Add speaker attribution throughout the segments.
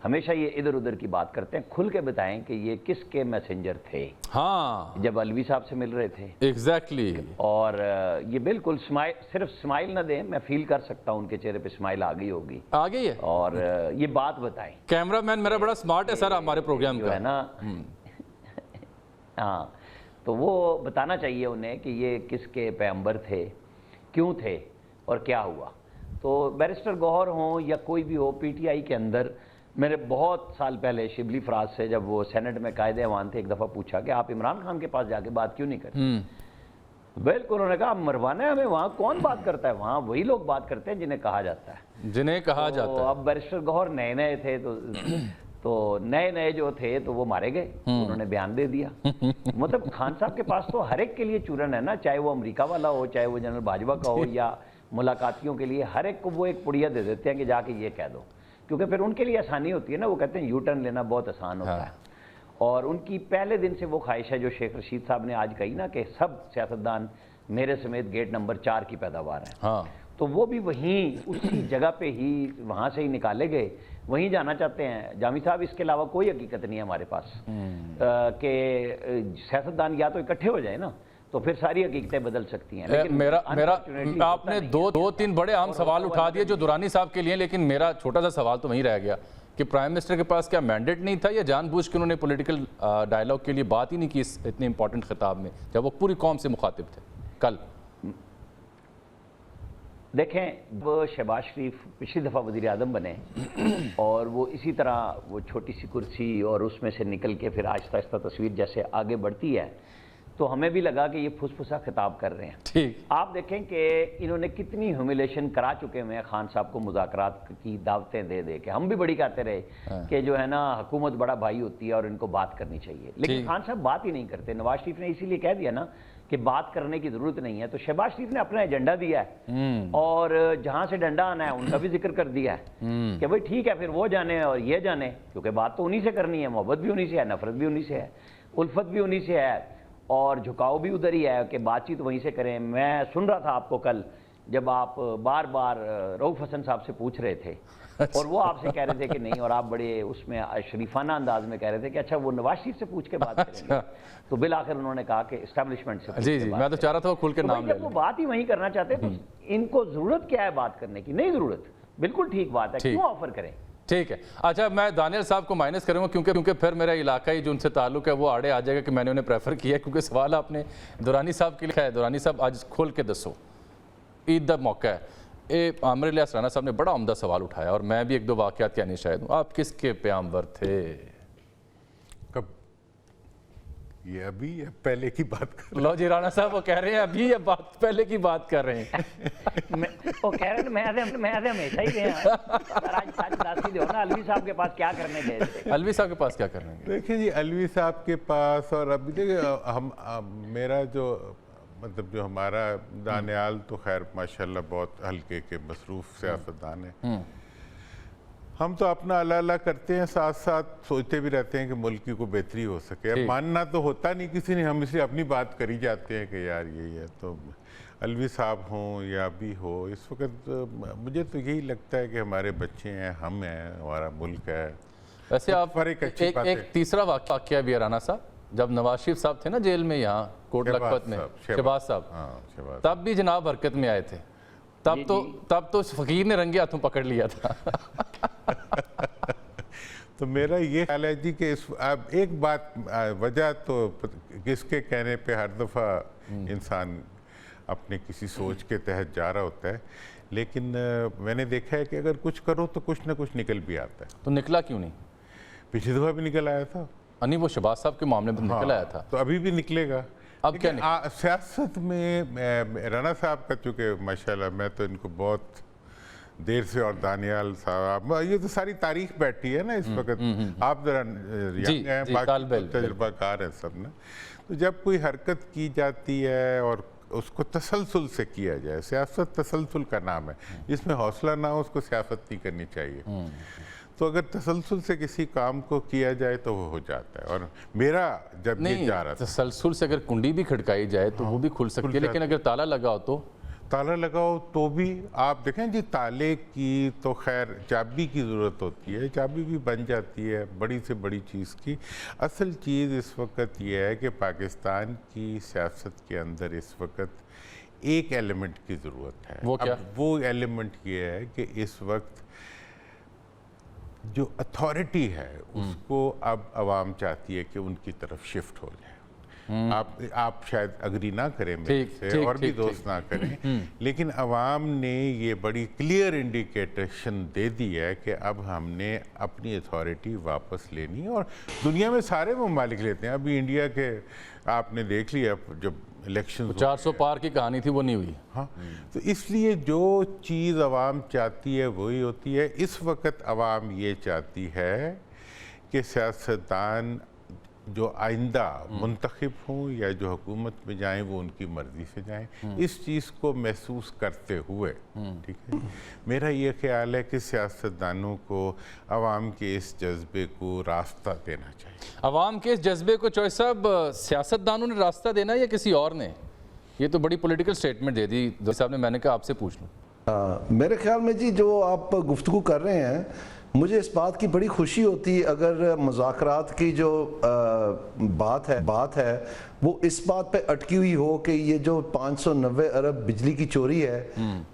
Speaker 1: ہمیشہ یہ ادھر ادھر کی بات کرتے ہیں. کھل کے بتائیں کہ یہ کس کے میسنجر تھے جب الوی صاحب سے مل رہے تھے.
Speaker 2: ایگزیکٹلی.
Speaker 1: اور یہ بالکل صرف سمائل نہ دیں, میں فیل کر سکتا ہوں ان کے چہرے پہ سمائل آ گئی ہوگی.
Speaker 2: آ گئی ہے.
Speaker 1: اور یہ بات بتائیں.
Speaker 2: کیمرہ مین میرا بڑا سمارٹ ہے سر ہمارے پروگرام کا,
Speaker 1: ہے نا. ہاں, تو وہ بتانا چاہیے انہیں کہ یہ کس کے پیغمبر تھے, کیوں تھے اور کیا ہوا. تو بیرسٹر گوہر ہوں یا کوئی بھی ہو, پی ٹی آئی کے اندر میرے بہت سال پہلے شبلی فراز سے جب وہ سینٹ میں قائد ایوان تھے, ایک دفعہ پوچھا کہ آپ عمران خان کے پاس جا کے بات کیوں نہیں کرتے. بالکل انہوں نے کہا مروانا ہے ہمیں, وہاں کون بات کرتا ہے, وہاں وہی لوگ بات کرتے ہیں جنہیں کہا جاتا ہے,
Speaker 2: جنہیں کہا جاتا ہے.
Speaker 1: اب بیرسٹر گوہر نئے نئے تھے تو نئے جو تھے تو وہ مارے گئے, انہوں نے بیان دے دیا. مطلب خان صاحب کے پاس تو ہر ایک کے لیے چورن ہے نا, چاہے وہ امریکہ والا ہو, چاہے وہ جنرل باجوہ کا ہو, یا ملاقاتیوں کے لیے ہر ایک کو وہ ایک پڑیا دے دیتے ہیں کہ جا کے یہ کہہ دو, کیونکہ پھر ان کے لیے آسانی ہوتی ہے نا. وہ کہتے ہیں یو ٹرن لینا بہت آسان ہوتا ہے. اور ان کی پہلے دن سے وہ خواہش ہے جو شیخ رشید صاحب نے آج کہی نا کہ سب سیاستدان میرے سمیت گیٹ نمبر 4 کی پیداوار ہیں. تو وہ بھی وہیں اسی جگہ پہ ہی وہاں سے ہی نکالے گئے, وہیں جانا چاہتے ہیں. جامی صاحب اس کے علاوہ کوئی حقیقت نہیں ہے ہمارے پاس کہ سیاستدان یا تو اکٹھے ہو جائیں نا, تو پھر ساری حقیقتیں بدل سکتی ہیں. لیکن
Speaker 2: میرا آپ نے دو تین بڑے اہم سوال اٹھا دیے جو دورانی صاحب کے لیے, لیکن میرا چھوٹا سا سوال تو وہیں رہ گیا کہ پرائم منسٹر کے پاس کیا مینڈیٹ نہیں تھا, یا جان بوجھ کے انہوں نے پولیٹیکل ڈائیلاگ کے لیے بات ہی نہیں کی اس اتنے امپورٹنٹ خطاب میں جب وہ پوری قوم سے مخاطب تھے کل.
Speaker 1: دیکھیں, وہ شہباز شریف پچھلی دفعہ وزیر اعظم بنے اور وہ اسی طرح وہ چھوٹی سی کرسی اور اس میں سے نکل کے پھر آہستہ آہستہ تصویر جیسے آگے بڑھتی ہے, تو ہمیں بھی لگا کہ یہ پھسپھسا خطاب کر رہے ہیں. آپ دیکھیں کہ انہوں نے کتنی ہیوملیشن کرا چکے ہیں خان صاحب کو مذاکرات کی دعوتیں دے دے کے. ہم بھی بڑی کہتے رہے کہ جو ہے نا حکومت بڑا بھائی ہوتی ہے اور ان کو بات کرنی چاہیے, لیکن خان صاحب بات ہی نہیں کرتے. نواز شریف نے اسی لیے کہہ دیا نا کہ بات کرنے کی ضرورت نہیں ہے, تو شہباز شریف نے اپنا ایجنڈا دیا ہے اور جہاں سے ڈنڈا آنا ہے ان کا بھی ذکر کر دیا ہے کہ بھئی ٹھیک ہے پھر وہ جانے اور یہ جانے, کیونکہ بات تو انہی سے کرنی ہے. محبت بھی انہی سے ہے, نفرت بھی انہی سے ہے, الفت بھی انہی سے ہے, اور جھکاؤ بھی ادھر ہی ہے کہ بات چیت وہیں سے کریں. میں سن رہا تھا آپ کو کل جب آپ بار بار رؤوف حسن صاحب سے پوچھ رہے تھے اور وہ آپ سے کہہ رہے تھے کہ نہیں, اور آپ بڑے اس میں شریفانہ انداز میں کہہ رہے تھے کہ اچھا وہ نواز شریف سے پوچھ کے بات کریں گے. تو بالآخر انہوں نے کہا کہ اسٹیبلشمنٹ سے.
Speaker 2: جی میں تو چاہ رہا تھا وہ کھل کے نام لے لیں.
Speaker 1: جب وہ بات ہی وہیں کرنا چاہتے تو ان کو ضرورت کیا ہے بات کرنے کی؟ نہیں ضرورت, بالکل ٹھیک بات ہے, کیوں آفر کریں.
Speaker 2: ٹھیک ہے. اچھا میں دانیل صاحب کو مائنس کروں گا کیونکہ پھر میرا علاقائی جو ان سے تعلق ہے وہ آڑے آ جائے گا کہ میں نے انہیں پریفر کیا ہے, کیونکہ سوال آپ نے دورانی صاحب کے لیے ہے. دورانی صاحب آج کھول کے دسو, عید دا موقع ہے. عامر الیاس اسرانہ صاحب نے بڑا عمدہ سوال اٹھایا اور میں بھی ایک دو واقعات کہنے شاید ہوں. آپ کس کے پیغمبر تھے؟
Speaker 3: کب یہ ابھی یا پہلے کی بات کر رہے ہیں؟
Speaker 2: لو جی رانا صاحب وہ کہہ رہے ہیں ابھی یا پہلے کی بات کر رہے ہیں.
Speaker 1: وہ کہہ رہے ہیں میں ہمیشہ ہی رہے ہیں. آج سچ داسی دو نا, الوی صاحب کے پاس کیا کرنے گئے تھے؟
Speaker 2: الوی صاحب کے پاس کیا کرنے گئے؟
Speaker 3: دیکھیں جی, الوی صاحب کے پاس, اور ابھی دیکھیں میرا جو مطلب جو ہمارا دانیال تو خیر ماشاءاللہ بہت ہلکے کے مصروف سیاستدان ہیں. ہم تو اپنا اللہ اللہ کرتے ہیں, ساتھ ساتھ سوچتے بھی رہتے ہیں کہ ملک کی کوئی بہتری ہو سکے. اب ماننا تو ہوتا نہیں کسی نے, ہم اسے اپنی بات کری جاتے ہیں کہ یار یہی ہے. تو الوی صاحب ہوں یا بھی ہو, اس وقت مجھے تو یہی لگتا ہے کہ ہمارے بچے ہیں, ہم ہیں, ہمارا ملک ہے.
Speaker 2: ویسے آپ ایک تیسرا واقعہ بھی ہے رانا صاحب, جب نواز شریف صاحب تھے نا جیل میں یہاں کوٹ لکھپت میں, شہباز صاحب, تب بھی جناب حرکت میں آئے تھے. تب تو فقیر نے رنگے ہاتھوں پکڑ لیا تھا.
Speaker 3: تو میرا یہ خیال ہے جی کہ اب ایک بات, وجہ تو کس کے کہنے پہ ہر دفعہ انسان اپنے کسی سوچ کے تحت جا رہا ہوتا ہے, لیکن میں نے دیکھا ہے کہ اگر کچھ کرو تو کچھ نہ کچھ نکل بھی آتا ہے.
Speaker 2: تو نکلا کیوں نہیں؟
Speaker 3: پچھلی دفعہ بھی نکل آیا تھا.
Speaker 2: نہیں, وہ شہباز صاحب کے معاملے میں نکل آیا تھا,
Speaker 3: تو ابھی بھی نکلے گا.
Speaker 2: اب کیا
Speaker 3: سیاست میں رانا صاحب کا, چونکہ ماشاءاللہ میں تو ان کو بہت دیر سے, اور دانیال صاحب, یہ تو ساری تاریخ بیٹھی ہے نا اس وقت. آپ ذرا ینگ ہیں, باقی تجربہ کار ہیں سب نا. تو جب کوئی حرکت کی جاتی ہے اور اس کو تسلسل سے کیا جائے, سیاست تسلسل کا نام ہے, جس میں حوصلہ نہ ہو اس کو سیاست نہیں کرنی چاہیے. تو اگر تسلسل سے کسی کام کو کیا جائے تو وہ ہو جاتا ہے. اور میرا جب یہ جا رہا تھا,
Speaker 2: تسلسل سے اگر کنڈی بھی کھڑکائی جائے تو وہ بھی کھل سکتی ہے, لیکن اگر تالا لگا ہو
Speaker 3: تالا لگاؤ تو بھی آپ دیکھیں جی تالے کی تو خیر چابی کی ضرورت ہوتی ہے, چابی بھی بن جاتی ہے بڑی سے بڑی چیز کی. اصل چیز اس وقت یہ ہے کہ پاکستان کی سیاست کے اندر اس وقت ایک ایلیمنٹ کی ضرورت ہے.
Speaker 2: وہ کیا؟
Speaker 3: وہ ایلیمنٹ یہ ہے کہ اس وقت جو اتھارٹی ہے اس کو اب عوام چاہتی ہے کہ ان کی طرف شفٹ ہو جائے. آپ شاید اگری نہ کریں میرے سے اور بھی دوست نہ کریں, لیکن عوام نے یہ بڑی کلیئر انڈیکیٹیشن دے دی ہے کہ اب ہم نے اپنی اتھارٹی واپس لینی, اور دنیا میں سارے ممالک لیتے ہیں. ابھی انڈیا کے آپ نے دیکھ لیا جب الیکشن
Speaker 2: 400 پار کی کہانی تھی وہ نہیں ہوئی.
Speaker 3: ہاں, تو اس لیے جو چیز عوام چاہتی ہے وہی ہوتی ہے. اس وقت عوام یہ چاہتی ہے کہ سیاستدان جو آئندہ منتخب ہوں یا جو حکومت میں جائیں وہ ان کی مرضی سے جائیں. اس چیز کو محسوس کرتے ہوئے ٹھیک ہے, میرا یہ خیال ہے کہ سیاستدانوں کو عوام کے اس جذبے کو راستہ دینا چاہیے.
Speaker 2: عوام کے اس جذبے کو چوہے صاحب سیاستدانوں نے راستہ دینا یا کسی اور نے؟ یہ تو بڑی پولیٹیکل سٹیٹمنٹ دے دی صاحب نے, میں نے کہا آپ سے پوچھ لوں.
Speaker 4: میرے خیال میں جی جو آپ گفتگو کر رہے ہیں, مجھے اس بات کی بڑی خوشی ہوتی اگر مذاکرات کی جو بات ہے وہ اس بات پہ اٹکی ہوئی ہو کہ یہ جو 590 ارب بجلی کی چوری ہے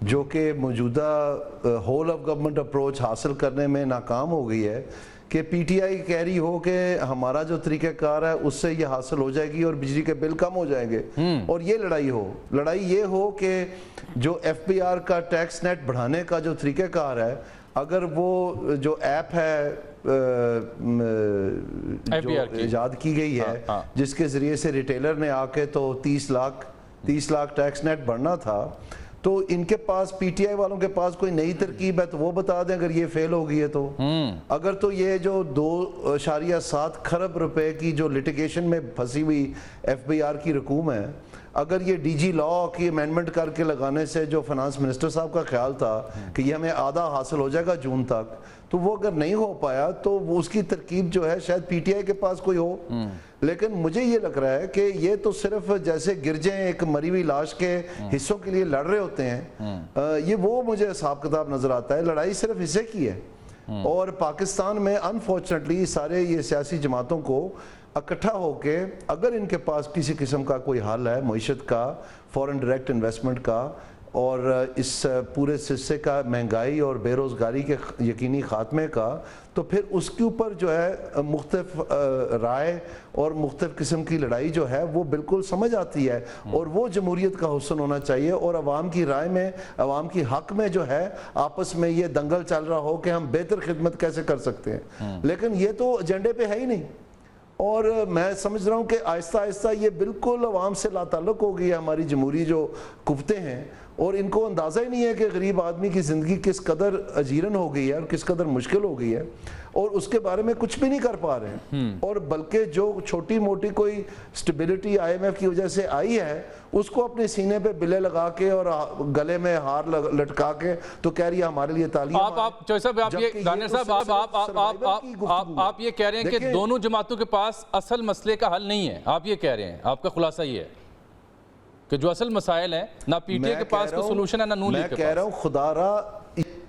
Speaker 4: جو کہ موجودہ ہول آف گورنمنٹ اپروچ حاصل کرنے میں ناکام ہو گئی ہے, کہ پی ٹی آئی کہہ رہی ہو کہ ہمارا جو طریقہ کار ہے اس سے یہ حاصل ہو جائے گی اور بجلی کے بل کم ہو جائیں گے, اور یہ لڑائی یہ ہو کہ جو ایف بی آر کا ٹیکس نیٹ بڑھانے کا جو طریقہ کار ہے, اگر وہ جو ایپ ہے جو ایجاد کی گئی ہے جس کے ذریعے سے ریٹیلر نے آ کے تو 30 لاکھ ٹیکس نیٹ بڑھنا تھا, تو ان کے پاس پی ٹی آئی والوں کے پاس کوئی نئی ترکیب ہے تو وہ بتا دیں اگر یہ فیل ہو گئی ہے تو. اگر تو یہ جو 2.7 کھرب روپے کی جو لٹیگیشن میں پھنسی ہوئی ایف بی آر کی رقوم ہے, اگر یہ ڈی جی لا کی امینڈمنٹ کر کے لگانے سے جو فنانس منسٹر صاحب کا خیال تھا کہ یہ ہمیں آدھا حاصل ہو جائے گا جون تک, تو وہ اگر نہیں ہو پایا تو وہ اس کی ترکیب جو ہے شاید پی ٹی آئی کے پاس کوئی ہو. لیکن مجھے یہ لگ رہا ہے کہ یہ تو صرف جیسے گرجیں ایک مری ہوئی لاش کے حصوں کے لیے لڑ رہے ہوتے ہیں, یہ وہ مجھے حساب کتاب نظر آتا ہے. لڑائی صرف حصے کی ہے, اور پاکستان میں انفارچونیٹلی سارے یہ سیاسی جماعتوں کو اکٹھا ہو کے اگر ان کے پاس کسی قسم کا کوئی حل ہے معیشت کا, فورن ڈائریکٹ انویسٹمنٹ کا, اور اس پورے سلسلے کا مہنگائی اور بے روزگاری کے یقینی خاتمے کا, تو پھر اس کے اوپر جو ہے مختلف رائے اور مختلف قسم کی لڑائی جو ہے وہ بالکل سمجھ آتی ہے, اور وہ جمہوریت کا حسن ہونا چاہیے, اور عوام کی رائے میں عوام کی حق میں جو ہے آپس میں یہ دنگل چل رہا ہو کہ ہم بہتر خدمت کیسے کر سکتے ہیں. لیکن یہ تو ایجنڈے پہ ہے ہی نہیں, اور میں سمجھ رہا ہوں کہ آہستہ آہستہ یہ بالکل عوام سے لا تعلق ہو گئی ہے ہماری جمہوری جو قوتیں ہیں, اور ان کو اندازہ ہی نہیں ہے کہ غریب آدمی کی زندگی کس قدر اجیرن ہو گئی ہے اور کس قدر مشکل ہو گئی ہے, اور اس کے بارے میں کچھ بھی نہیں کر پا رہے ہیں. اور بلکہ جو چھوٹی موٹی کوئی سٹیبلٹی آئی ایم ایف کی وجہ سے آئی ہے اس کو اپنے سینے پہ بلے لگا کے اور گلے میں ہار لٹکا کے تو کہہ رہی ہے ہمارے لیے تعلیم.
Speaker 2: آپ یہ کہہ رہے ہیں کہ دونوں جماعتوں کے پاس اصل مسئلے کا حل نہیں ہے, آپ یہ کہہ رہے ہیں, آپ کا خلاصہ یہ ہے کہ جو اصل مسائل ہیں نہ پی ٹی آئی کے پاس کوئی سولوشن ہے نہ نون لیگ کے پاس.
Speaker 4: میں کہہ رہا ہوں خدا را,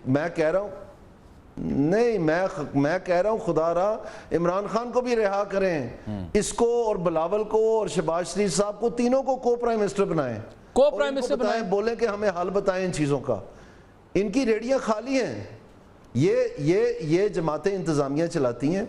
Speaker 4: میں کہہ رہا ہوں نہیں, میں کہہ رہا ہوں خدا را عمران خان کو بھی رہا کریں, اس کو اور بلاول کو اور شہباز شریف صاحب کو تینوں کو کو پرائم منسٹر بنائیں,
Speaker 2: کو پرائم منسٹر
Speaker 4: بنائیں, بولیں کہ ہمیں حل بتائیں ان چیزوں کا. ان کی ریڑیاں خالی ہیں, یہ جماعتیں انتظامیہ چلاتی ہیں.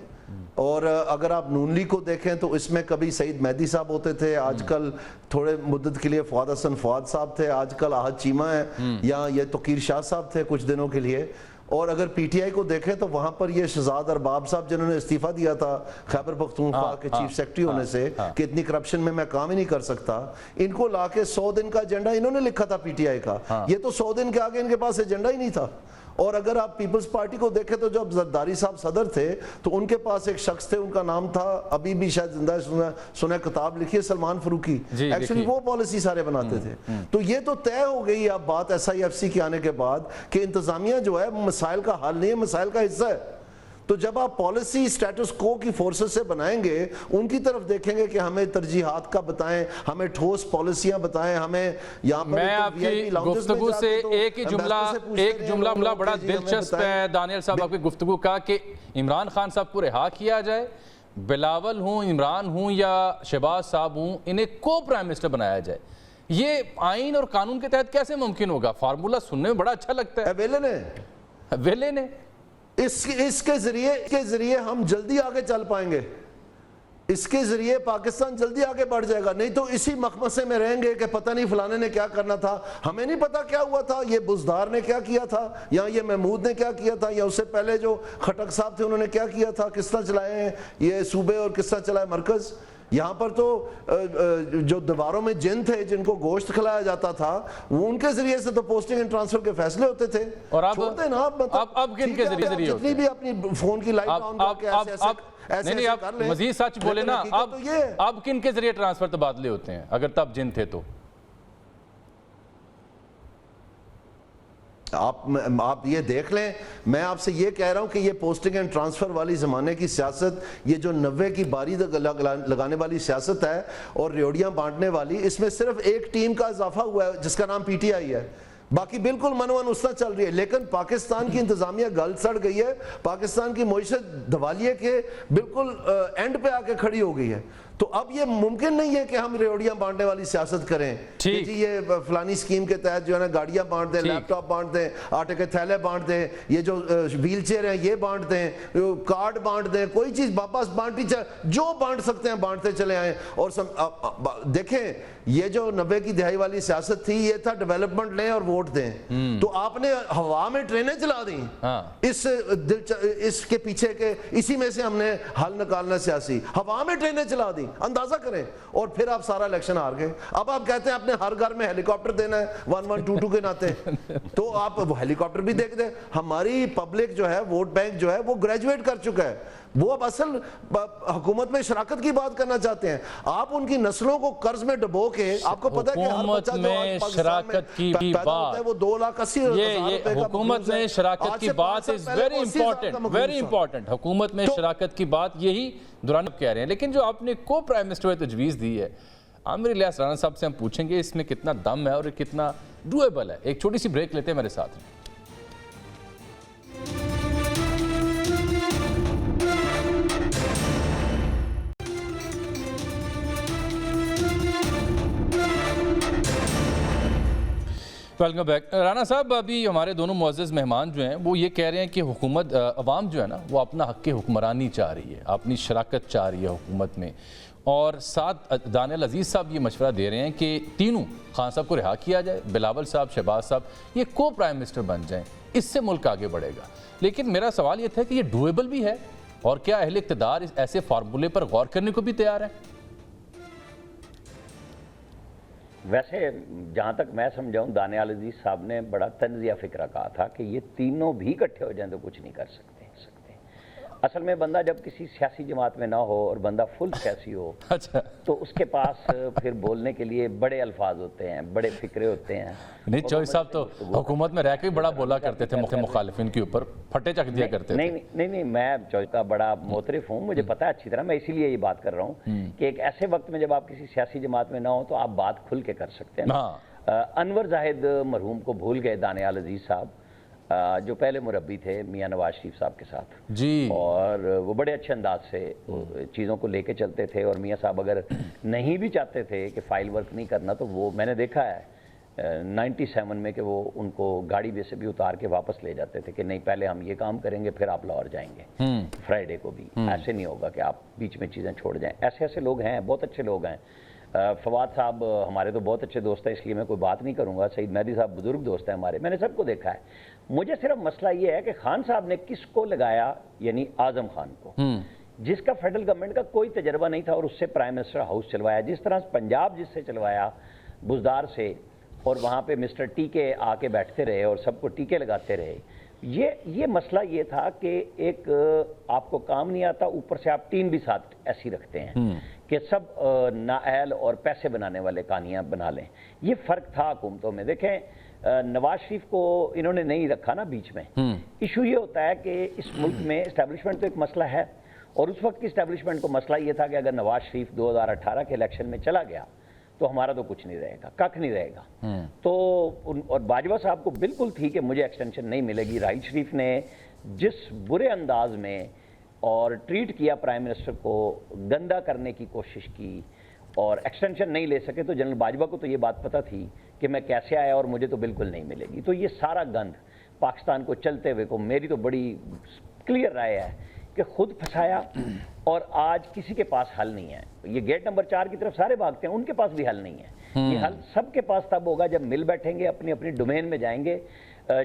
Speaker 4: اور اگر آپ نون لیگ کو دیکھیں تو اس میں کبھی سعید مہدی صاحب ہوتے تھے, آج کل تھوڑے مدت کے لیے فؤاد حسن فؤاد صاحب تھے, آج کل احد چیمہ ہیں, یا یہ توقیر شاہ صاحب تھے کچھ دنوں کے لیے. اور اگر پی ٹی آئی کو دیکھیں تو وہاں پر یہ شہزاد ارباب صاحب جنہوں نے استعفیٰ دیا تھا خیبر پختونخوا کے چیف سیکرٹری ہونے سے کہ اتنی کرپشن میں کام ہی نہیں کر سکتا, ان کو لا کے 100 دن کا ایجنڈا انہوں نے لکھا تھا پی ٹی آئی کا, یہ تو 100 دن کے آگے ان کے پاس ایجنڈا ہی نہیں تھا. اور اگر آپ پیپلز پارٹی کو دیکھیں تو جب زرداری صاحب صدر تھے تو ان کے پاس ایک شخص تھے, ان کا نام تھا, ابھی بھی شاید زندہ سنیں کتاب لکھی ہے, سلمان فروقی, ایکچولی وہ پالیسی سارے بناتے تھے. تو یہ تو طے ہو گئی اب بات ایس آئی ایف سی کے آنے کے بعد کہ انتظامیہ جو ہے مسائل کا حل نہیں ہے, مسائل کا حصہ ہے. تو جب آپ پالیسی سٹیٹس کو کی فورسز سے بنائیں گے ان کی طرف دیکھیں گے کہ ہمیں ترجیحات کا بتائیں, ہمیں ٹھوس پالیسیاں بتائیں, ہمیں یہاں پر
Speaker 2: میں آپ کی گفتگو سے ایک جملہ بڑا دلچسپ ہے دانیال صاحب آپ کی گفتگو کا کہ عمران خان صاحب کو رہا کیا جائے, بلاول ہوں, عمران ہوں یا شہباز صاحب ہوں, انہیں کو پرائم منسٹر بنایا جائے. یہ آئین اور قانون کے تحت کیسے ممکن ہوگا؟ فارمولہ سننے میں بڑا اچھا لگتا ہے. ویلے نے
Speaker 4: اس کے ذریعے ہم جلدی آگے چل پائیں گے, اس کے ذریعے پاکستان جلدی آگے بڑھ جائے گا. نہیں تو اسی مخمصے میں رہیں گے کہ پتہ نہیں فلانے نے کیا کرنا تھا, ہمیں نہیں پتا کیا ہوا تھا, یہ بزدار نے کیا کیا تھا, یا یہ محمود نے کیا کیا تھا, یا اس سے پہلے جو خٹک صاحب تھے انہوں نے کیا کیا تھا, کس طرح چلائے ہیں یہ صوبے اور کس طرح چلائے مرکز. یہاں پر تو جو دیواروں میں جن تھے جن کو گوشت کھلایا جاتا تھا وہ ان کے ذریعے سے تو پوسٹنگ اینڈ ٹرانسفر کے فیصلے ہوتے تھے.
Speaker 2: اور
Speaker 4: چھوڑ دیں نا
Speaker 2: اب کن کے ذریعے ہوتے ہیں؟
Speaker 4: جتنی بھی اپنی فون کی لائٹ آن کر کے ایسے
Speaker 2: نہیں آپ مزید سچ بولے نا, اب کن کے ذریعے ٹرانسفر تبادلے ہوتے ہیں اگر تب جن تھے تو؟
Speaker 4: آپ یہ دیکھ لیں. میں آپ سے یہ کہہ رہا ہوں کہ یہ پوسٹنگ اینڈ ٹرانسفر والی زمانے کی سیاست, یہ جو 90 کی باری لگانے والی سیاست ہے اور ریوڑیاں بانٹنے والی, اس میں صرف ایک ٹیم کا اضافہ ہوا ہے جس کا نام پی ٹی آئی ہے, باقی بالکل منون اس طرح چل رہی ہے. لیکن پاکستان کی انتظامیہ گل سڑ گئی ہے, پاکستان کی معیشت دوالیے کے بالکل اینڈ پہ آ کے کھڑی ہو گئی ہے. تو اب یہ ممکن نہیں ہے کہ ہم ریوڑیاں بانٹنے والی سیاست کریں کہ جی یہ فلانی سکیم کے تحت جو ہے نا گاڑیاں بانٹ دیں, لیپ ٹاپ بانٹ دیں, آٹے کے تھیلے بانٹ دیں, یہ جو ویل چیئر ہیں یہ بانٹ دیں, کارڈ بانٹ دیں, کوئی چیز واپس بانٹی جو بانٹ سکتے ہیں بانٹتے چلے آئیں. اور دیکھیں یہ جو 90 کی دہائی والی سیاست تھی یہ تھا ڈیولپمنٹ لیں اور ووٹ دیں. تو آپ نے ہوا میں ٹرینیں چلا دیں اس کے پیچھے کے اسی میں سے ہم نے حل نکالنا سیاسی, ہوا میں ٹرینیں چلا دیں, اندازہ کریں. اور پھر آپ سارا الیکشن ہار گئے. اب آپ کہتے ہیں اپنے ہر گھر میں ہیلی کاپٹر دینا ہے 1122 کے ناطے, تو آپ وہ ہیلی کاپٹر بھی دیکھ دیں. ہماری پبلک جو ہے, ووٹ بینک جو ہے وہ گریجویٹ کر چکا ہے, وہ اب اصل حکومت میں شراکت کی بات کرنا چاہتے ہیں. آپ ان کی نسلوں کو قرض میں ڈبو کے, آپ کو پتہ ہے کہ ہر بچہ جو آج پاکستان میں پیدا ہوتا ہے وہ 2,80,000
Speaker 2: حکومت میں شراکت کی بات is very important. حکومت میں شراکت کی بات یہی دوران کہہ رہے ہیں. لیکن جو آپ نے کو پرائم منسٹر تجویز دی ہے, عامر الیاس رانا صاحب سے ہم پوچھیں گے اس میں کتنا دم ہے اور کتنا ڈویبل ہے. ایک چھوٹی سی بریک لیتے ہیں میرے ساتھ. Welcome back. رانا صاحب ابھی ہمارے دونوں معزز مہمان جو ہیں وہ یہ کہہ رہے ہیں کہ حکومت عوام جو ہے نا وہ اپنا حق حکمرانی چاہ رہی ہے, اپنی شراکت چاہ رہی ہے حکومت میں, اور ساتھ دانیال عزیز صاحب یہ مشورہ دے رہے ہیں کہ تینوں, خان صاحب کو رہا کیا جائے, بلاول صاحب, شہباز صاحب یہ کو پرائم منسٹر بن جائیں, اس سے ملک آگے بڑھے گا. لیکن میرا سوال یہ تھا کہ یہ ڈویبل بھی ہے, اور کیا اہل اقتدار ایسے فارمولے پر غور کرنے کو بھی تیار ہیں؟
Speaker 1: ویسے جہاں تک میں سمجھاؤں دانیال عزیز صاحب نے بڑا طنزیہ فکرہ کہا تھا کہ یہ تینوں بھی اکٹھے ہو جائیں تو کچھ نہیں کر سکتے. اصل میں بندہ جب کسی سیاسی جماعت میں نہ ہو اور بندہ فل سیاسی ہو تو اس کے پاس پھر بولنے کے لیے بڑے الفاظ ہوتے ہیں, بڑے فکرے ہوتے ہیں.
Speaker 2: نہیں چوہی صاحب تو حکومت میں رہ کے بڑا بولا کرتے تھے مخالفین کے اوپر, پھٹے چک دیا کرتے تھے.
Speaker 1: نہیں میں چوہی کا بڑا معترف ہوں, مجھے پتا ہے اچھی طرح, میں اسی لیے یہ بات کر رہا ہوں کہ ایک ایسے وقت میں جب آپ کسی سیاسی جماعت میں نہ ہو تو آپ بات کھل کے کر سکتے ہیں. انور زاہد مرحوم کو بھول گئے دانیال عزیز صاحب, جو پہلے مربی تھے میاں نواز شریف صاحب کے ساتھ جی, اور وہ بڑے اچھے انداز سے چیزوں کو لے کے چلتے تھے. اور میاں صاحب اگر نہیں بھی چاہتے تھے کہ فائل ورک نہیں کرنا تو وہ میں نے دیکھا ہے 97 میں کہ وہ ان کو گاڑی میں سے بھی اتار کے واپس لے جاتے تھے کہ نہیں پہلے ہم یہ کام کریں گے پھر آپ لاہور جائیں گے فرائیڈے کو بھی. ایسے نہیں ہوگا کہ آپ بیچ میں چیزیں چھوڑ جائیں. ایسے لوگ ہیں, بہت اچھے لوگ ہیں. فواد صاحب ہمارے تو بہت اچھے دوست ہیں, اس لیے میں کوئی بات نہیں کروں گا. سعید مہدی صاحب بزرگ دوست ہیں ہمارے, میں نے سب کو دیکھا ہے. مجھے صرف مسئلہ یہ ہے کہ خان صاحب نے کس کو لگایا, یعنی اعظم خان کو, جس کا فیڈرل گورنمنٹ کا کوئی تجربہ نہیں تھا اور اس سے پرائم منسٹر ہاؤس چلوایا. جس طرح پنجاب جس سے چلوایا بزدار سے, اور وہاں پہ مسٹر ٹیکے آ کے بیٹھتے رہے اور سب کو ٹیکے لگاتے رہے. یہ مسئلہ یہ تھا کہ ایک آپ کو کام نہیں آتا, اوپر سے آپ ٹیم بھی ساتھ ایسی رکھتے ہیں کہ سب نااہل اور پیسے بنانے والے کہانیاں بنا لیں. یہ فرق تھا حکومتوں میں. دیکھیں نواز شریف کو انہوں نے نہیں رکھا نا بیچ میں. ایشو یہ ہوتا ہے کہ اس ملک میں اسٹیبلشمنٹ تو ایک مسئلہ ہے، اور اس وقت کی اسٹیبلشمنٹ کو مسئلہ یہ تھا کہ اگر نواز شریف 2018 کے الیکشن میں چلا گیا تو ہمارا تو کچھ نہیں رہے گا، ککھ نہیں رہے گا. تو اور باجوہ صاحب کو بالکل تھی کہ مجھے ایکسٹینشن نہیں ملے گی. راحیل شریف نے جس برے انداز میں اور ٹریٹ کیا پرائم منسٹر کو، گندا کرنے کی کوشش کی اور ایکسٹینشن نہیں لے سکے، تو جنرل باجوہ کو تو یہ بات پتہ تھی کہ میں کیسے آیا اور مجھے تو بالکل نہیں ملے گی. تو یہ سارا گند پاکستان کو چلتے ہوئے کو میری تو بڑی کلیئر رائے ہے کہ خود پھنسایا، اور آج کسی کے پاس حل نہیں ہے. یہ گیٹ نمبر 4 کی طرف سارے بھاگتے ہیں، ان کے پاس بھی حل نہیں ہے. یہ حل سب کے پاس تب ہوگا جب مل بیٹھیں گے، اپنی اپنی ڈومین میں جائیں گے.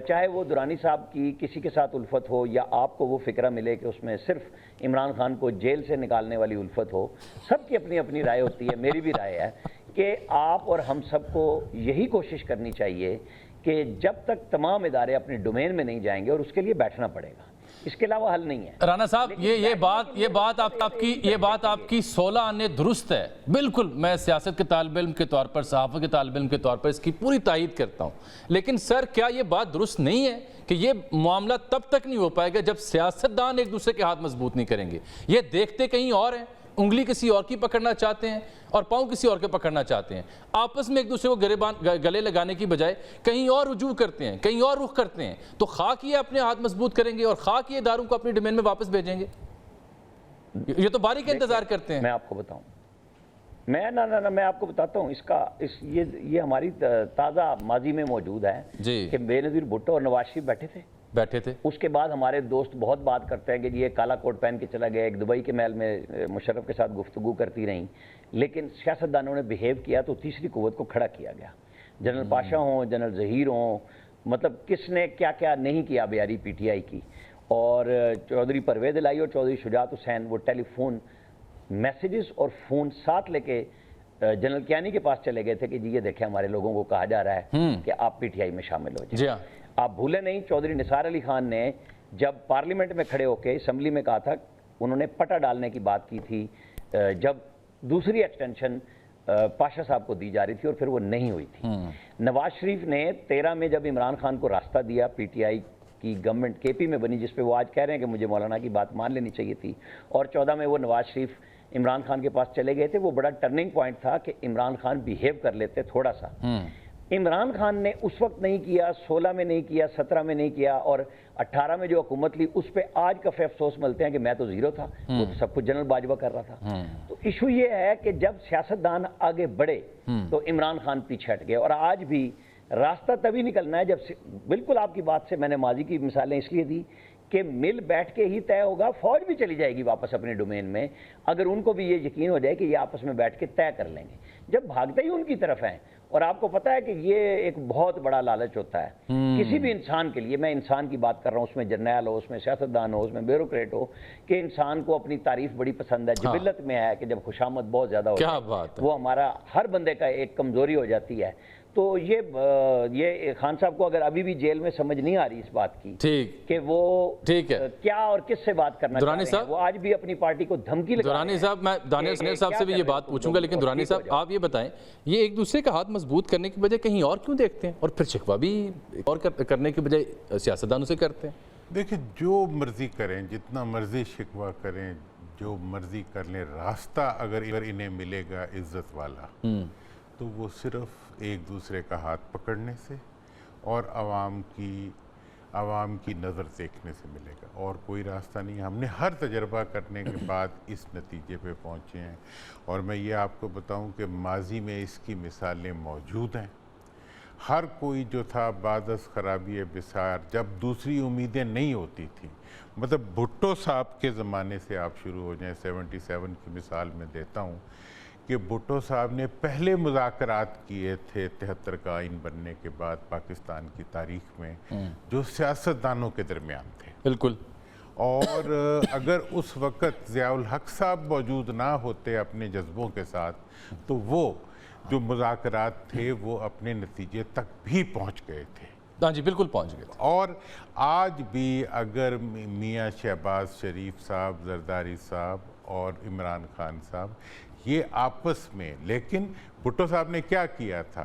Speaker 1: چاہے وہ درانی صاحب کی کسی کے ساتھ الفت ہو، یا آپ کو وہ فکرہ ملے کہ اس میں صرف عمران خان کو جیل سے نکالنے والی الفت ہو. سب کی اپنی اپنی رائے ہوتی ہے. میری بھی رائے ہے کہ آپ اور ہم سب کو یہی کوشش کرنی چاہیے کہ جب تک تمام ادارے اپنے ڈومین میں نہیں جائیں گے، اور اس کے لیے بیٹھنا پڑے گا، اس کے علاوہ حل نہیں ہے.
Speaker 2: رانا صاحب یہ بات آپ کی 16 آنے درست ہے بالکل. میں سیاست کے طالب علم کے طور پر، صحافت کے طالب علم کے طور پر اس کی پوری تائید کرتا ہوں. لیکن سر کیا یہ بات درست نہیں ہے کہ یہ معاملہ تب تک نہیں ہو پائے گا جب سیاستدان ایک دوسرے کے ہاتھ مضبوط نہیں کریں گے؟ یہ دیکھتے کہیں اور ہیں، انگلی کسی اور کی پکڑنا چاہتے ہیں اور پاؤں کسی اور کے پکڑنا چاہتے ہیں. آپس میں ایک دوسرے کو گلے لگانے کی بجائے کہیں اور رجوع کرتے ہیں، کہیں اور رخ کرتے ہیں. تو خواہ یہ اپنے ہاتھ مضبوط کریں گے اور خواہ یہ اداروں کو اپنی ڈومین میں واپس بھیجیں گے. یہ تو باری کا انتظار کرتے ہیں.
Speaker 1: میں آپ کو بتاؤں، میں آپ کو بتاتا ہوں، یہ ہماری تازہ ماضی میں موجود ہے کہ بے نظیر بھٹو اور نواز شریف بیٹھے تھے. اس کے بعد ہمارے دوست بہت بات کرتے ہیں کہ یہ کالا کوٹ پہن کے چلا گیا. ایک دبئی کے محل میں مشرف کے ساتھ گفتگو کرتی رہیں، لیکن سیاستدانوں نے بیہیو کیا تو تیسری قوت کو کھڑا کیا گیا. جنرل پاشا ہوں، جنرل ظہیر ہوں، مطلب کس نے کیا کیا نہیں کیا بیاری پی ٹی آئی کی. اور چودھری پرویز الہی اور چودھری شجاعت حسین وہ ٹیلی فون میسیجز اور فون ساتھ لے کے جنرل کیانی کے پاس چلے گئے تھے کہ جی یہ دیکھیں ہمارے لوگوں کو کہا جا رہا ہے کہ آپ پی ٹی آئی میں شامل ہو جائیں. آپ بھولے نہیں، چودھری نثار علی خان نے جب پارلیمنٹ میں کھڑے ہو کے اسمبلی میں کہا تھا، انہوں نے پٹا ڈالنے کی بات کی تھی جب دوسری ایکسٹینشن پاشا صاحب کو دی جا رہی تھی اور پھر وہ نہیں ہوئی تھی. نواز شریف نے 13 میں جب عمران خان کو راستہ دیا، پی ٹی آئی کی گورنمنٹ کے پی میں بنی، جس پہ وہ آج کہہ رہے ہیں کہ مجھے مولانا کی بات مان لینی چاہیے تھی، اور 14 میں وہ نواز شریف عمران خان کے پاس چلے گئے تھے. وہ بڑا ٹرننگ پوائنٹ تھا کہ عمران خان بیہیو کر لیتے تھوڑا سا. عمران خان نے اس وقت نہیں کیا، 16 میں نہیں کیا، 17 میں نہیں کیا، اور 18 میں جو حکومت لی اس پہ آج کفے افسوس ملتے ہیں کہ میں تو زیرو تھا، وہ تو سب کچھ جنرل باجوہ کر رہا تھا. تو ایشو یہ ہے کہ جب سیاستدان آگے بڑھے تو عمران خان پیچھے ہٹ گئے. اور آج بھی راستہ تبھی نکلنا ہے جب بالکل آپ کی بات سے میں نے ماضی کی مثالیں اس لیے دی کہ مل بیٹھ کے ہی طے ہوگا. فوج بھی چلی جائے گی واپس اپنے ڈومین میں اگر ان کو بھی یہ یقین ہو جائے کہ یہ آپس میں بیٹھ کے طے کر لیں گے. جب بھاگتے ہی ان کی طرف ہیں، اور آپ کو پتہ ہے کہ یہ ایک بہت بڑا لالچ ہوتا ہے کسی بھی انسان کے لیے. میں انسان کی بات کر رہا ہوں، اس میں جرنیل ہو، اس میں سیاستدان ہو، اس میں بیوروکریٹ ہو، کہ انسان کو اپنی تعریف بڑی پسند ہے. جبلت میں ہے کہ جب خوشامد بہت زیادہ ہو جائے وہ ہمارا ہر بندے کا ایک کمزوری ہو جاتی ہے. تو یہ خان صاحب کو اگر ابھی بھی جیل میں سمجھ نہیں آ رہی اس بات کی کہ وہ کیا اور کس سے بات کرنا چاہتے ہیں، وہ آج بھی اپنی پارٹی کو دھمکی لگا.
Speaker 2: درانی صاحب، میں دانیال سنیل صاحب سے بھی یہ بات پوچھوں گا، لیکن درانی صاحب آپ یہ بتائیں، یہ ایک دوسرے کا ہاتھ مضبوط کرنے کی بجائے کہیں اور کیوں دیکھتے ہیں اور پھر شکوہ بھی اور کرنے کی بجائے سیاستدانوں سے کرتے ہیں؟
Speaker 3: دیکھیں، جو مرضی کریں، جتنا مرضی شکوہ کریں، جو مرضی کر لیں، راستہ اگر انہیں ملے گا عزت والا تو وہ صرف ایک دوسرے کا ہاتھ پکڑنے سے اور عوام کی نظر دیکھنے سے ملے گا، اور کوئی راستہ نہیں. ہم نے ہر تجربہ کرنے کے بعد اس نتیجے پہ پہنچے ہیں، اور میں یہ آپ کو بتاؤں کہ ماضی میں اس کی مثالیں موجود ہیں. ہر کوئی جو تھا بعد از خرابی بسار، جب دوسری امیدیں نہیں ہوتی تھیں، مطلب بھٹو صاحب کے زمانے سے آپ شروع ہو جائیں، 77 کی مثال میں دیتا ہوں کہ بھٹو صاحب نے پہلے مذاکرات کیے تھے 73 کا آئین بننے کے بعد پاکستان کی تاریخ میں، جو سیاستدانوں کے درمیان تھے. بالکل. اور اگر اس وقت ضیاء الحق صاحب موجود نہ ہوتے اپنے جذبوں کے ساتھ تو وہ جو مذاکرات تھے وہ اپنے نتیجے تک بھی پہنچ گئے تھے.
Speaker 2: ہاں جی، بالکل پہنچ گئے تھے.
Speaker 3: اور آج بھی اگر میاں شہباز شریف صاحب، زرداری صاحب اور عمران خان صاحب یہ آپس میں، لیکن بھٹو صاحب نے کیا کیا تھا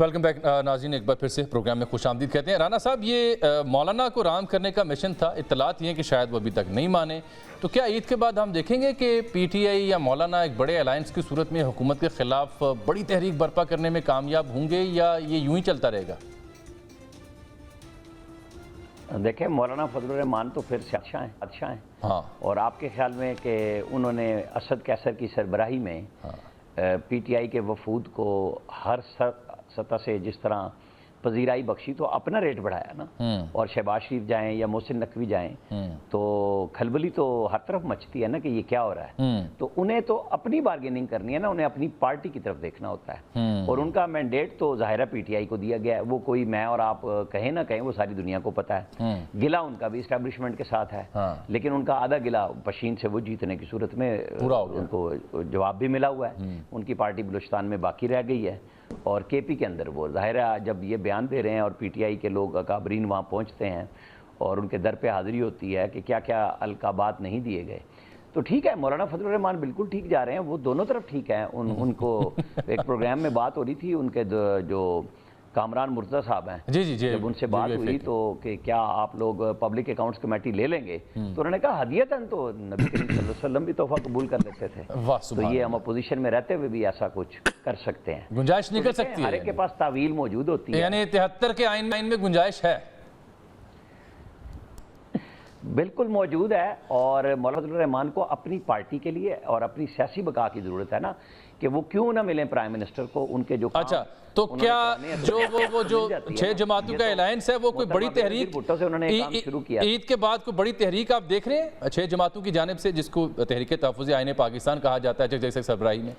Speaker 2: ویلکم بیک ناظرین، ایک بار پھر سے پروگرام میں خوش آمدید کہتے ہیں۔ رانا صاحب، یہ مولانا کو رام کرنے کا مشن تھا، اطلاعات یہ ہیں کہ شاید وہ ابھی تک نہیں مانے، تو کیا عید کے بعد ہم دیکھیں گے کہ پی ٹی آئی یا مولانا ایک بڑے الائنس کی صورت میں حکومت کے خلاف بڑی تحریک برپا کرنے میں کامیاب ہوں گے یا یہ یوں ہی چلتا رہے گا؟
Speaker 1: دیکھیں، مولانا فضل الرحمان تو پھر بادشاہ ہیں
Speaker 2: ہاں،
Speaker 1: اور آپ کے خیال میں کہ انہوں نے اسد کیسر کی سربراہی میں پی ٹی آئی کے وفود کو ہر سطح سے جس طرح پذیرائی بخشی تو اپنا ریٹ بڑھایا نا، اور شہباز شریف جائیں یا محسن نقوی جائیں تو کھلبلی تو ہر طرف مچتی ہے نا کہ یہ کیا ہو رہا ہے، تو انہیں تو اپنی بارگیننگ کرنی ہے نا، انہیں اپنی پارٹی کی طرف دیکھنا ہوتا ہے، اور ان کا مینڈیٹ تو ظاہرہ پی ٹی آئی کو دیا گیا ہے۔ وہ کوئی میں اور آپ کہیں نہ کہیں، وہ ساری دنیا کو پتہ ہے، گلا ان کا بھی اسٹیبلشمنٹ کے ساتھ ہے، لیکن ان کا آدھا گلا پشین سے وہ جیتنے کی صورت میں ان کو جواب بھی ملا ہوا ہے، ان کی پارٹی بلوچستان میں باقی رہ گئی ہے، اور کے پی کے اندر وہ ظاہرہ جب یہ بیان دے رہے ہیں اور پی ٹی آئی کے لوگ اکابرین وہاں پہنچتے ہیں اور ان کے در پہ حاضری ہوتی ہے کہ کیا کیا القابات نہیں دیے گئے، تو ٹھیک ہے، مولانا فضل الرحمان بالکل ٹھیک جا رہے ہیں، وہ دونوں طرف ٹھیک ہیں۔ ان کو ایک پروگرام میں بات ہو رہی تھی، ان کے جو کامران مرتضیٰ صاحب ہیں، جب ان سے بات ہوئی تو کہ کیا آپ لوگ پبلک اکاؤنٹس کمیٹی لے لیں گے، تو انہوں نے کہا ہدیتاً تو نبی کریم صلی اللہ علیہ وسلم بھی تحفہ قبول کر لیتے تھے، تو یہ ہم اپوزیشن میں رہتے ہوئے بھی ایسا کچھ کر سکتے ہیں،
Speaker 2: گنجائش نکل سکتی ہے،
Speaker 1: ہر ایک کے پاس تعویل موجود ہوتی ہے،
Speaker 2: یعنی 73 کے آئین میں گنجائش ہے،
Speaker 1: بالکل موجود ہے، اور مولانا فضل الرحمان کو اپنی پارٹی کے لیے اور اپنی سیاسی بقا کی ضرورت ہے نا، کہ وہ کیوں نہ ملیں پرائم منسٹر کو، ان کے جو
Speaker 2: اچھا تو کیا جو وہ جو 6 جماعتوں کا الائنس ہے وہ کوئی بڑی تحریک عید کے بعد کوئی بڑی تحریک آپ دیکھ رہے ہیں 6 جماعتوں کی جانب سے، جس کو تحریک تحفظ آئین پاکستان کہا جاتا ہے جیسے سربراہی میں؟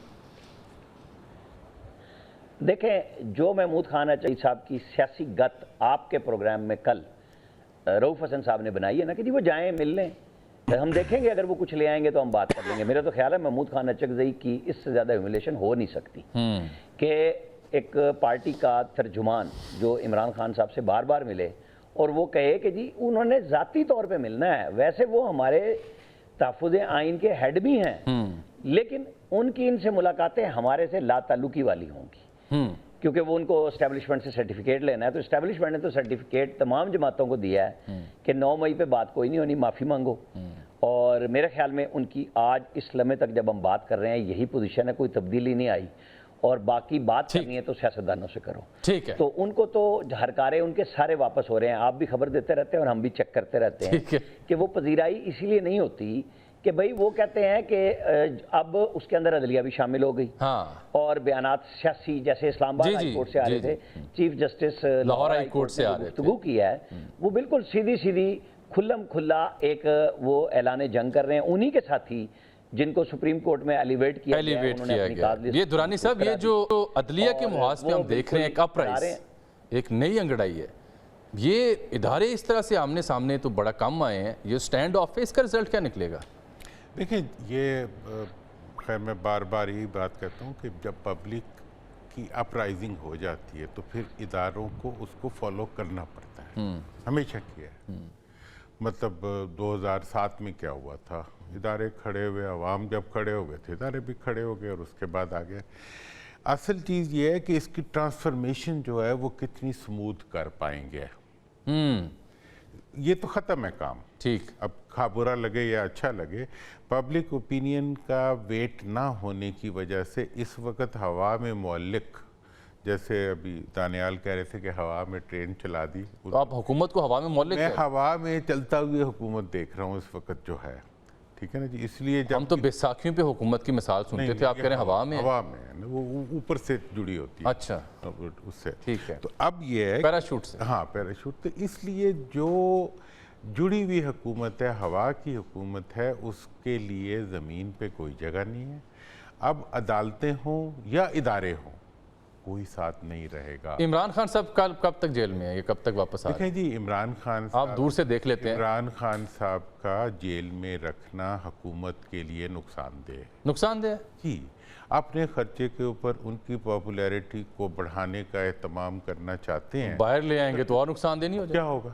Speaker 1: دیکھیں، جو محمود خان اچائی صاحب کی سیاسی گت آپ کے پروگرام میں کل رؤف حسن صاحب نے بنائی ہے نا کہ جی وہ جائیں مل لیں، ہم دیکھیں گے اگر وہ کچھ لے آئیں گے تو ہم بات کر لیں گے۔ میرا تو خیال ہے محمود خان اچکزئی کی اس سے زیادہ ہیوملیشن ہو نہیں سکتی کہ ایک پارٹی کا ترجمان جو عمران خان صاحب سے بار بار ملے اور وہ کہے کہ جی انہوں نے ذاتی طور پہ ملنا ہے، ویسے وہ ہمارے تحفظ آئین کے ہیڈ بھی ہیں، لیکن ان کی ان سے ملاقاتیں ہمارے سے لا تعلقی والی ہوں گی، کیونکہ وہ ان کو اسٹیبلشمنٹ سے سرٹیفکیٹ لینا ہے، تو اسٹیبلشمنٹ نے تو سرٹیفکیٹ تمام جماعتوں کو دیا ہے کہ 9 مئی پہ بات کوئی نہیں ہونی، معافی مانگو، اور میرے خیال میں ان کی آج اس لمحے تک جب ہم بات کر رہے ہیں یہی پوزیشن ہے، کوئی تبدیلی نہیں آئی، اور باقی بات کرنی ہے تو سیاستدانوں سے کرو،
Speaker 2: ٹھیک ہے،
Speaker 1: تو ان کو تو ہرکارے ان کے سارے واپس ہو رہے ہیں، آپ بھی خبر دیتے رہتے ہیں اور ہم بھی چیک کرتے رہتے ہیں کہ وہ پذیرائی اسی لیے نہیں ہوتی کہ بھئی وہ کہتے ہیں کہ اب اس کے اندر عدلیہ بھی شامل ہو گئی، اور بیانات سیاسی جیسے اسلام آباد ہائی کورٹ سے آ رہے تھے، chief justice Lahore high court سے گفتگو کی ہے، وہ بالکل سیدھی کھلم کھلا ایک وہ اعلان جنگ کر رہے ہیں انہی کے ساتھی جن کو سپریم کورٹ میں ایلیویٹ کیا گیا۔
Speaker 2: یہ دورانی صاحب، یہ جو عدلیہ کے محاذ پہ ہم دیکھ رہے ہیں ایک اپرائز، ایک نئی انگڑائی ہے، یہ ادارے اس طرح سے آمنے سامنے تو بڑا کم آئے ہیں، یہ سٹینڈ آف ہے، اس کا رزلٹ کیا نکلے گا؟
Speaker 3: دیکھیں، یہ خیر میں بار بار یہی بات کہتا ہوں کہ جب پبلک کی اپرائزنگ ہو جاتی ہے تو پھر اداروں کو اس کو فالو کرنا پڑتا ہے، ہمیشہ کیا ہے۔ مطلب 2007 میں کیا ہوا تھا، ادارے کھڑے ہوئے، عوام جب کھڑے ہو گئے تھے ادارے بھی کھڑے ہو گئے، اور اس کے بعد آگے اصل چیز یہ ہے کہ اس کی ٹرانسفرمیشن جو ہے وہ کتنی سموتھ کر پائیں گے، یہ تو ختم ہے کام، ٹھیک، اب کھا برا لگے یا اچھا لگے، پبلک اوپینین کا ویٹ نہ ہونے کی وجہ سے اس وقت ہوا میں معلق، جیسے ابھی دانیال کہہ رہے تھے کہ ہوا میں ٹرین چلا دی،
Speaker 2: تو آپ حکومت کو ہوا میں معلق
Speaker 3: میں ہوا میں چلتا ہوئے حکومت دیکھ رہا ہوں اس وقت جو ہے، ٹھیک ہے نا جی، اس لیے
Speaker 2: ہم تو بیساکھیوں پہ حکومت کی مثال سنتے تھے، آپ کہہ رہے ہیں ہوا میں،
Speaker 3: ہوا میں وہ اوپر سے جڑی ہوتی ہے،
Speaker 2: اچھا
Speaker 3: اس سے،
Speaker 2: ٹھیک ہے،
Speaker 3: تو اب یہ ہے
Speaker 2: پیراشوٹ سے،
Speaker 3: ہاں پیراشوٹ، تو اس لیے جو جڑی ہوئی حکومت ہے، ہوا کی حکومت ہے، اس کے لیے زمین پہ کوئی جگہ نہیں ہے، اب عدالتیں ہوں یا ادارے ہوں کوئی ساتھ نہیں رہے گا۔
Speaker 2: عمران خان صاحب کب تک جیل میں ہے، یہ کب تک واپس آ رہے ہیں؟
Speaker 3: دیکھیں جی، عمران خان صاحب،
Speaker 2: آپ دور سے دیکھ لیتے ہیں،
Speaker 3: عمران خان صاحب کا جیل میں رکھنا حکومت کے لیے نقصان دہ جی، اپنے خرچے کے اوپر ان کی پاپولیرٹی کو بڑھانے کا اہتمام کرنا چاہتے ہیں،
Speaker 2: باہر لے آئیں گے تو اور نقصان دہ نہیں ہو جائے،
Speaker 3: کیا ہوگا؟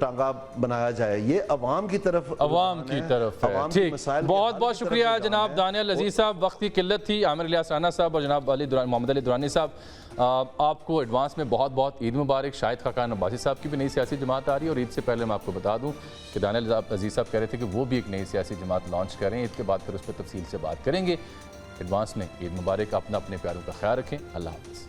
Speaker 4: ٹانگا بنایا جائے، یہ عوام کی طرف
Speaker 2: ہے۔ ٹھیک، بہت بہت شکریہ جناب دانیال عزیز صاحب، وقت کی قلت تھی۔ عامر الیاس رانا صاحب اور جناب محمد علی درانی صاحب، آپ کو ایڈوانس میں بہت بہت عید مبارک۔ شاہد خاقان عباسی صاحب کی بھی نئی سیاسی جماعت آ رہی ہے، اور عید سے پہلے میں آپ کو بتا دوں کہ دانیال عزیز صاحب کہہ رہے تھے کہ وہ بھی ایک نئی سیاسی جماعت لانچ کر رہے ہیں، عید کے بعد پھر اس پہ تفصیل سے بات کریں گے۔ ایڈوانس میں عید مبارک، اپنے پیاروں کا خیال رکھیں، اللہ حافظ۔